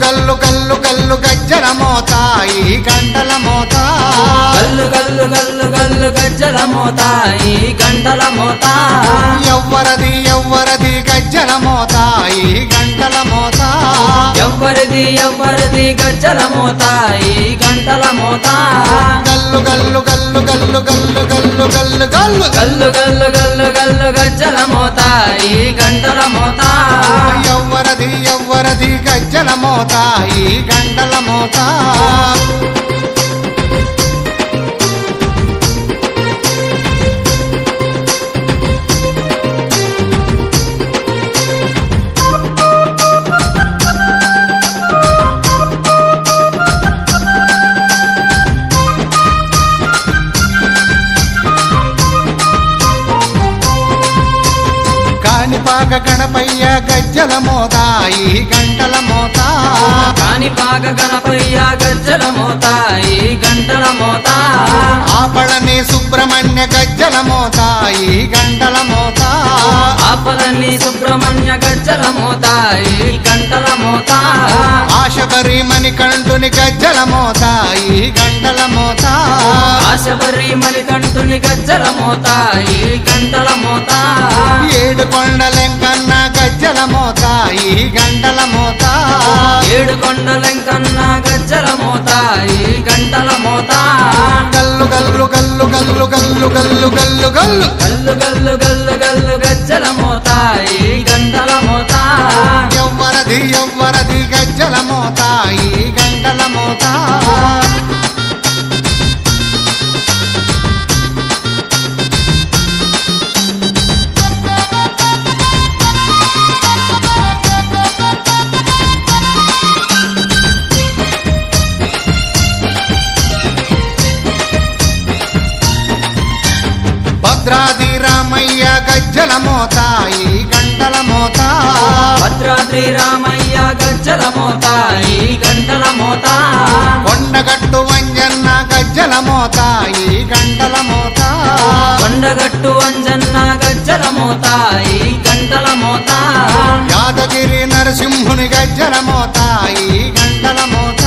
గల్లు గల్లు గల్లు గజ్జల మోత ఈ గంటల మోత గల్లు గల్లు గల్లు గల్లు గజ్జల మోత ఈ గంటల మోత ఎవ్వరది ఎవ్వరది గజ్జల మోత ఈ గంటల మోత ఎవ్వరిది ఎవ్వరిది గజ్జల మోత ఈ గంటల మోత గల్లు గల్లు గల్లు గల్లు గల్లు గల్లు గల్లు గల్లు గల్లు గల్లు గల్లు గల్లు గజ్జల మోత ఈ గంటల మోత ఎవ్వరది ఎవ్వరది గజ్జల మోత ఈ గంటల మోత కాణిపాక గణపయ్య గజ్జల మోత ఈ గంటల మోత కాణిపాక గణపయ్య గజ్జల మోత ఈ గంటల మోత ఆపళని సుబ్రహ్మణ్య గజ్జల మోత ఈ గంటల మోత ఆపలని సుబ్రహ్మణ్య గజ్జల మోత ఈ గంటల మోత ఆశబరి మణికంఠుని గజ్జల మోత ఈ గంటల మోత ఆశబరి మణికంఠుని గజ్జల మోత ఈ గంటల మోత ఏడు కొండలెంకన్న గజ్జల మోత ఈ గంటల మోత ఏడు కొండలెంకన్న గజ్జల మోత ఈ గంటల మోత గల్లు గల్లు గల్లు గల్లు గల్లు గల్లు గల్లు గల్లు గల్లు గల్లు గల్లు గల్లు గజ్జల మోత ఈ గంటల మోత ఎవ్వరది ఎవ్వరది గజ్జల మోత ఈ గంటల మోత భద్రాది రామయ్య గజ్జల మోత ఈ గంటల మోత భద్రాద్రి రామయ్య గజ్జల మోత ఈ గంటల మోత కొండగట్టు వంజన్న గజ్జల మోత ఈ గంటల మోత కొండగట్టు అంజన్న గజ్జల మోత ఈ గంటల మోత యాదగిరి నరసింహుని గజ్జల మోత ఈ గంటల మోత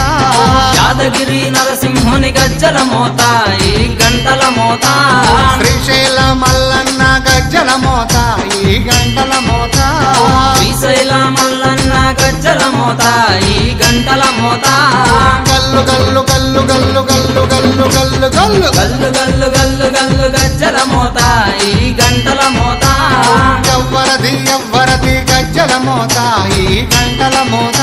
యాదగిరి నరసింహుని గజ్జల మోత ఈ గంటల మోత శ్రీశైల మల్లన్న గజ్జల మోత ఈ గంటల మోత శ్రీశైల మల్లన్న గజ్జల మోత ఈ గంటల మోత గల్లు గల్లు గల్లు గల్లు గల్లు గల్లు గల్లు గల్లు గల్లు గల్లు గల్లు గల్లు గజ్జల మోత ఈ గంటల మోత ఎవ్వరది ఎవ్వరది గజ్జల మోత ఈ గంటల మోత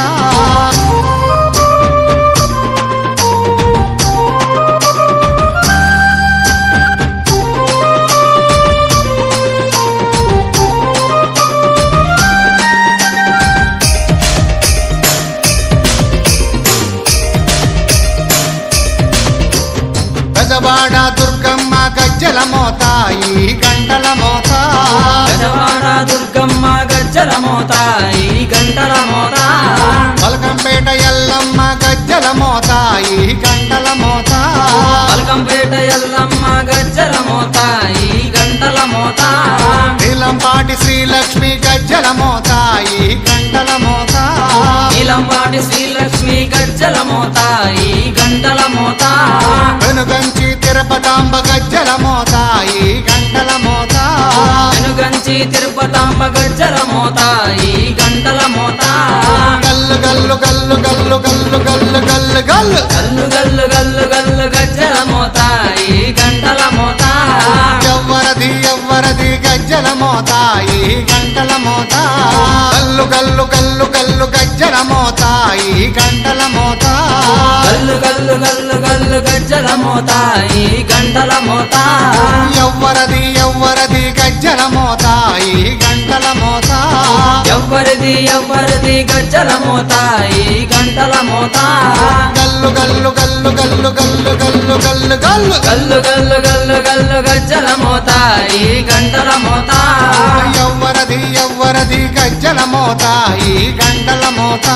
గజవాడ దుర్గమ్మ గజ్జల మోత ఈ గంటల మోత గజవాడ దుర్గమ్మ గజ్జల మోత ఈ గంటల మోత పలకంపేట ఎల్లమ్మ గజ్జల మోత ఈ గంటల మోత పలకంపేట ఎల్లమ్మ గజ్జల మోత ఈ గంటల మోత నీలంపాటి శ్రీలక్ష్మి గజ్జల మోత ఈ గంటల మోత నీలంపాటి శ్రీలక్ష్మి గజ్జల మోత ఈ గంటల మోత వెనుగంచి తిరుపతాంబ గజ్జల మోత ఈ గంటల మోత వెనుగంచి తిరుపతాంబ గజ్జల మోత ఈ గంటల మోత గల్లు గల్లు గల్లు గల్లు గల్లు గల్లు గల్లు గల్లు గల్లు గల్లు గల్లు గల్లు గజ్జల మోత ఈ గంటల మోత ఎవ్వరది ఎవ్వరది గజ్జల మోత ఈ గంటల మోత గల్లు గల్లు గల్లు గల్లు గజ్జల మోత ఈ గంటల మోత గల్లు గల్లు గల్లు గల్లు గజ్జల మోత ఈ గంటల మోత ఎవ్వరది ఎవ్వరది గజ్జల మోత ఈ గంటల మోత ఎవ్వరిది ఎవ్వరిది గజ్జల మోత ఈ గంటల మోత గల్లు గల్లు గల్లు గల్లు గల్లు గల్లు గల్లు గల్లు గల్లు గల్లు గల్లు గల్లు గజ్జల మోత ఈ గంటల మోత ఎవ్వరది ఎవ్వరది గజ్జల మోత ఈ గంటల మోత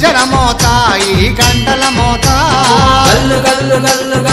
గజ్జల మోత ఈ గంటల మోత గల్లు గల్లు గల్లు